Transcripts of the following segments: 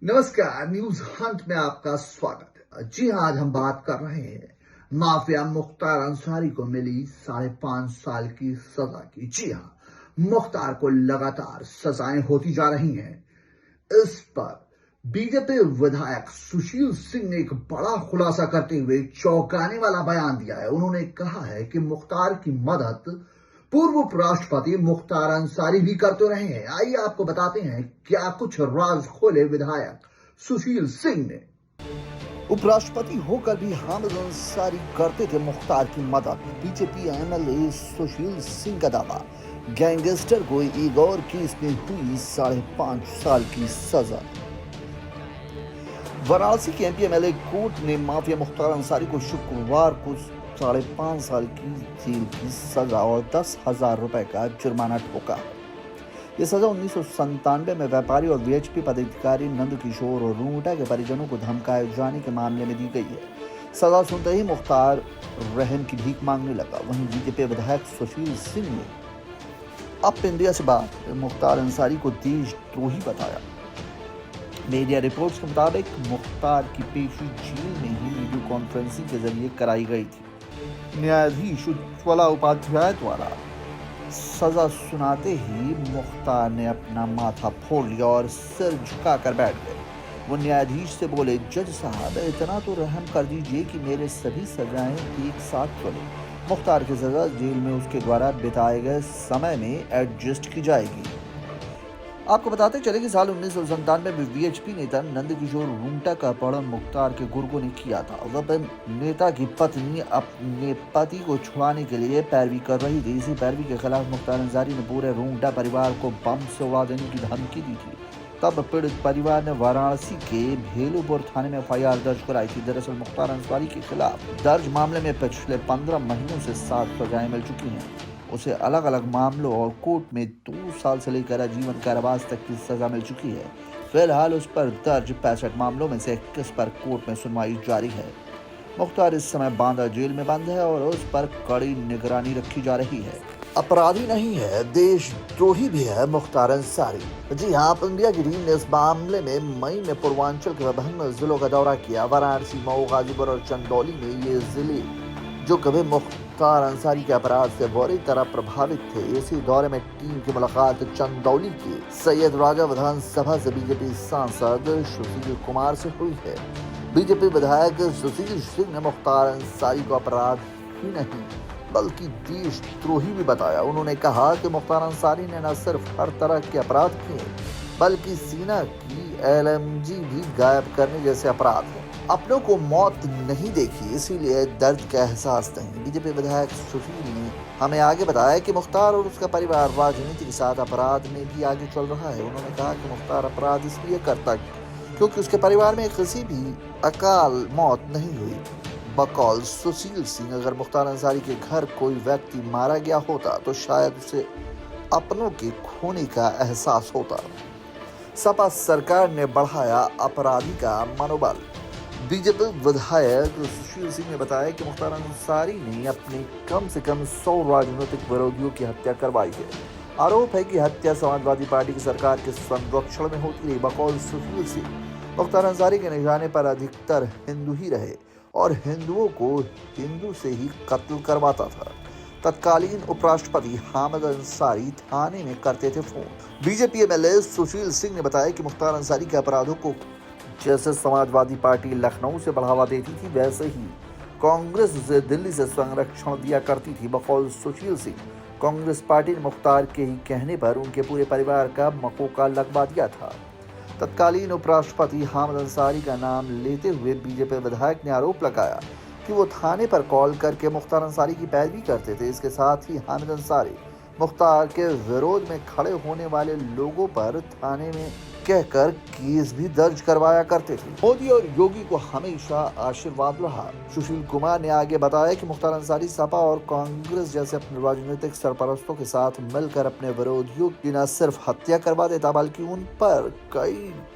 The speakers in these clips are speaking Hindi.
नमस्कार, न्यूज हंट में आपका स्वागत है। जी हाँ, आज हम बात कर रहे हैं माफिया मुख्तार अंसारी को मिली 5.5 साल की सजा की। जी हाँ, मुख्तार को लगातार सजाएं होती जा रही हैं। इस पर बीजेपी विधायक सुशील सिंह ने एक बड़ा खुलासा करते हुए चौंकाने वाला बयान दिया है। उन्होंने कहा है कि मुख्तार की मदद पूर्व उपराष्ट्रपति मुख्तार अंसारी भी करते रहे हैं। आइए आपको बताते हैं क्या कुछ राज खोले विधायक सुशील सिंह ने। उपराष्ट्रपति होकर भी हामिद अंसारी करते थे मुख्तार की मदद। बीजेपी एमएलए सुशील सिंह का दावा, गैंगस्टर को एक और केस में हुई 5.5 साल की सजा। वाराणसी के एमपी एमएलए कोर्ट ने माफिया मुख्तार अंसारी को शुक्रवार को 5.5 साल की जेल की सजा और 10,000 रुपए का जुर्माना ठोका। यह सजा 1997 में व्यापारी और वीएचपी पदाधिकारी नंदकिशोर और रूंगटा के परिजनों को धमकाए जाने के मामले में दी गई है। सजा सुनते ही मुख्तार रहम की भीख मांगने लगा। वहीं बीजेपी विधायक सुशील सिंह ने अप इंडिया से बात मुख्तार अंसारी को देशद्रोही बताया। मीडिया रिपोर्ट्स के मुताबिक मुख्तार की पेशी जेल में ही वीडियो कॉन्फ्रेंसिंग के जरिए कराई गई थी। न्यायाधीश उज्ज्वला उपाध्याय द्वारा सजा सुनाते ही मुख्तार ने अपना माथा फोड़ लिया और सिर झुकाकर बैठ गए। वो न्यायाधीश से बोले, जज साहब, इतना तो रहम कर दीजिए कि मेरे सभी सजाएं एक साथ चले। मुख्तार की सजा जेल में उसके द्वारा बिताए गए समय में एडजस्ट की जाएगी। आपको बताते चले कि साल 1997 में वीएचपी नेता नंदकिशोर रूंगटा का अपहरण मुख्तार के गुर्गों ने किया था। वह नेता की पत्नी अपने पति को छुड़ाने के लिए पैरवी कर रही थी। इसी पैरवी के खिलाफ मुख्तार अंसारी ने पूरे रूंगटा परिवार को बम से उड़ा देने की धमकी दी थी। तब पीड़ित परिवार ने वाराणसी के भेलूपुर थाने में एफआईआर दर्ज कराई थी। दरअसल मुख्तार अंसारी के खिलाफ दर्ज मामले में पिछले 15 महीनों से 7 सजाएं मिल चुकी हैं। उसे अलग अलग मामलों और कोर्ट में 2 साल से लेकर आजीवन कारावास तक की सजा मिल चुकी है। फिलहाल उस पर दर्ज 65 मामलों में से 21 पर कोर्ट में सुनवाई जारी है। मुख्तार इस समय बांदा जेल में बंद है और उस पर कड़ी निगरानी रखी जा रही है। अपराधी नहीं है, देशद्रोही भी है मुख्तार अंसारी। जी हाँ, आप इंडिया की टीम ने इस मामले में मई में पूर्वांचल के विभिन्न जिलों का दौरा किया। वाराणसी, मऊ, गाजीपुर और चंदौली में ये जिले जो कभी मुख्तार अंसारी के अपराध से बुरी तरह प्रभावित थे। इसी दौरे में टीम की मुलाकात चंदौली के सैयद राजा विधानसभा से बीजेपी सांसद सुशील कुमार से हुई है। बीजेपी विधायक सुशील सिंह ने मुख्तार अंसारी को अपराध ही नहीं बल्कि देशद्रोही भी बताया। उन्होंने कहा कि मुख्तार अंसारी ने न सिर्फ हर तरह के अपराध किए बल्कि सेना की एलएमजी भी गायब करने जैसे अपराध हैं। अपनों को मौत नहीं देखी, इसीलिए दर्द का एहसास नहीं। बीजेपी विधायक सुशील ने हमें आगे बताया कि मुख्तार और उसका परिवार राजनीति के साथ अपराध में भी आगे चल रहा है। उन्होंने कहा कि मुख्तार अपराध इसलिए करता क्योंकि उसके परिवार में किसी भी अकाल मौत नहीं हुई। बकौल सुशील सिंह, अगर मुख्तार अंसारी के घर कोई व्यक्ति मारा गया होता तो शायद उसे अपनों के खोने का एहसास होता। सपा सरकार ने बढ़ाया अपराधी का मनोबल। बीजेपी विधायक सुशील सिंह ने बताया कि मुख्तार अंसारी ने अपने कम से कम 100 राजनीतिक विरोधियों की हत्या करवाई है। आरोप है कि हत्या समाजवादी पार्टी की सरकार के संरक्षण में होती रही। बकौल सुशील सिंह, मुख्तार अंसारी के निशाने पर अधिकतर हिंदू ही रहे और हिंदुओं को हिंदू से ही कत्ल करवाता था। तत्कालीन उपराष्ट्रपति हामिद अंसारी थाने में करते थे phone. BJP MLA Sushil Singh ने बताया कि मुख्तार अंसारी के अपराधों को जैसे समाजवादी पार्टी लखनऊ से बढ़ावा देती थी, वैसे ही कांग्रेस उसे दिल्ली से संरक्षण दिया करती थी। बकौल सुशील सिंह, कांग्रेस पार्टी ने मुख्तार के ही कहने पर उनके पूरे परिवार का मकोका लगवा दिया था। तत्कालीन उपराष्ट्रपति हामिद अंसारी का नाम लेते हुए बीजेपी विधायक ने आरोप लगाया कि वो थाने पर कॉल करके मुख्तार अंसारी की पैरवी करते थे। इसके साथ ही हामिद अंसारी मुख्तार के विरोध में खड़े होने वाले लोगों पर थाने में कहकर केस भी दर्ज करवाया करते थे। मोदी और योगी को हमेशा आशीर्वाद रहा। सुशील कुमार ने आगे बताया कि मुख्तार अंसारी सपा और कांग्रेस जैसे अपने राजनीतिक सरपरस्तों के साथ मिलकर अपने विरोधियों की न सिर्फ हत्या करवा देता बल्कि उन पर कई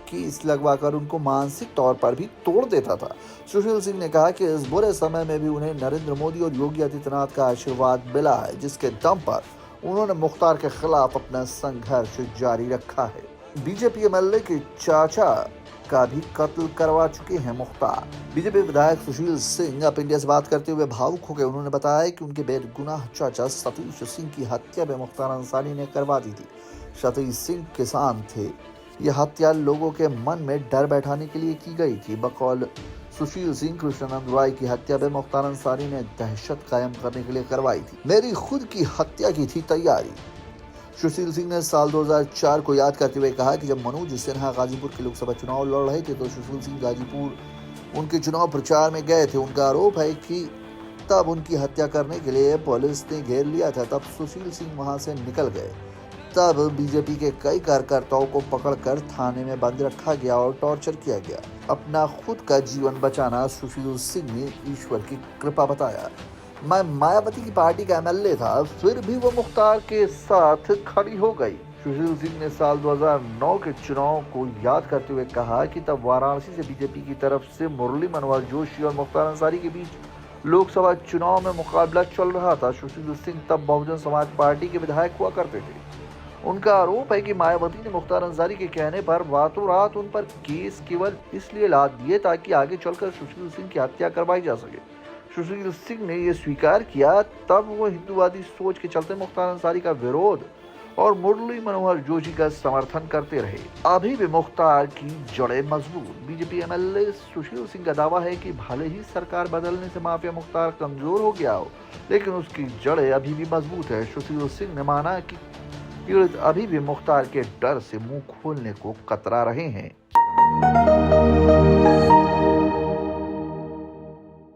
केस लगवाकर उनको मानसिक तौर पर भी तोड़ देता था। सुशील सिंह ने कहा कि इस बुरे समय में भी उन्हें नरेंद्र मोदी और योगी आदित्यनाथ का आशीर्वाद मिला है, जिसके दम पर उन्होंने मुख्तार के खिलाफ अपना संघर्ष जारी रखा है। बीजेपी एमएलए के चाचा का भी कत्ल करवा चुके हैं मुख्तार। बीजेपी विधायक सुशील सिंह अब इंडिया से बात करते हुए भावुक हो गए। उन्होंने बताया कि उनके बेगुनाह चाचा सतीश सिंह की हत्या भी मुख्तार अंसारी ने करवा दी थी। सतीश सिंह किसान थे। यह हत्या लोगों के मन में डर बैठाने के लिए की गई थी। बकौल सुशील सिंह, कृष्णानंद राय की हत्या भी मुख्तार अंसारी ने दहशत कायम करने के लिए करवाई थी। मेरी खुद की हत्या की थी तैयारी। सुशील सिंह ने साल 2004 को याद करते हुए कहा कि जब मनोज सिन्हा गाजीपुर के लोकसभा चुनाव लड़ रहे थे तो सुशील सिंह गाजीपुर उनके चुनाव प्रचार में गए थे। उनका आरोप है कि तब उनकी हत्या करने के लिए पुलिस ने घेर लिया था। तब सुशील सिंह वहां से निकल गए। तब बीजेपी के कई कार्यकर्ताओं को पकड़कर थाने में बंद रखा गया और टॉर्चर किया गया। अपना खुद का जीवन बचाना सुशील सिंह ने ईश्वर की कृपा बताया। मैं मायावती की पार्टी का एमएलए था, फिर भी वो मुख्तार के साथ खड़ी हो गई। सुशील सिंह ने साल 2009 के चुनाव को याद करते हुए कहा कि तब वाराणसी से बीजेपी की तरफ से मुरली मनोहर जोशी और मुख्तार अंसारी के बीच लोकसभा चुनाव में मुकाबला चल रहा था। सुशील सिंह तब बहुजन समाज पार्टी के विधायक हुआ करते थे। उनका आरोप है कि मायावती ने मुख्तार अंसारी के कहने पर रातों रात उन पर केस केवल इसलिए लाद दिए ताकि आगे चलकर सुशील सिंह की हत्या करवाई जा सके। सुशील सिंह ने यह स्वीकार किया। तब वो हिंदूवादी सोच के चलते मुख्तार अंसारी का विरोध और मुरली मनोहर जोशी का समर्थन करते रहे। अभी भी मुख्तार की जड़ें मजबूत। बीजेपी एमएलए सुशील सिंह का दावा है कि भले ही सरकार बदलने से माफिया मुख्तार कमजोर हो गया हो, लेकिन उसकी जड़ें अभी भी मजबूत है। सुशील सिंह ने माना कि पीड़ित अभी भी मुख्तार के डर से मुंह खोलने को कतरा रहे हैं।